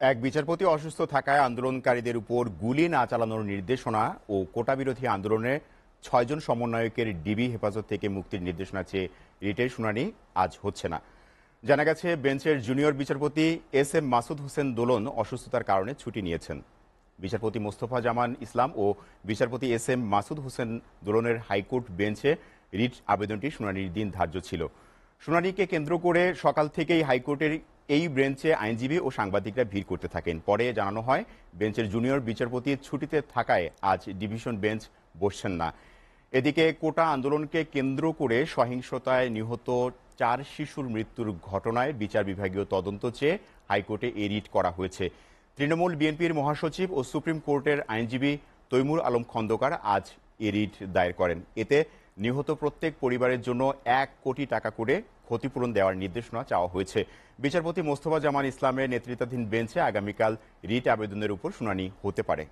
এক বিচারপতি অসুস্থ থাকায় আন্দোলনকারীদের উপর গুলি না চালানোর নির্দেশনা ও কোটা বিরোধী আন্দোলনে ৬ জন সমন্বয়কের ডিবি হেফাজত থেকে মুক্তির নির্দেশনা চেয়ে রিটের শুনানি আজ হচ্ছে না। জানা গেছে, বেঞ্চের জুনিয়র বিচারপতি এস এম মাসুদ হোসেন দোলন অসুস্থতার কারণে ছুটি নিয়েছেন। বিচারপতি মোস্তফা জামান ইসলাম ও বিচারপতি এস এম মাসুদ হোসেন দোলনের হাইকোর্ট বেঞ্চে রিট আবেদনটি শুনানির দিন ধার্য ছিল। শুনানিকে কেন্দ্র করে সকাল থেকেই হাইকোর্টের এই বেঞ্চে আইনজীবী ও সাংবাদিকরা ভিড় করতে থাকেন। পরে জানানো হয়, বেঞ্চের জুনিয়র বিচারপতি ছুটিতে থাকায় আজ ডিভিশন বেঞ্চ বসছেন না। এদিকে কোটা আন্দোলনকে কেন্দ্র করে সহিংসতায় নিহত 4 শিশুর মৃত্যুর ঘটনায় বিচার বিভাগীয় তদন্ত চেয়ে হাইকোর্টে এই রিট করা হয়েছে। তৃণমূল বিএনপির মহাসচিব ও সুপ্রিম কোর্টের আইনজীবী তৈমুর আলম খন্দকার আজ এই রিট দায়ের করেন। এতে নিহত প্রত্যেক পরিবারের জন্য 1 কোটি টাকা করে ক্ষতিপূরণ দেওয়ার নির্দেশনা চাওয়া হয়েছে। বিচারপতি মোস্তফা জামান ইসলামের নেতৃত্বাধীন বেঞ্চে আগামীকাল রিট আবেদনের উপর শুনানি হতে পারে।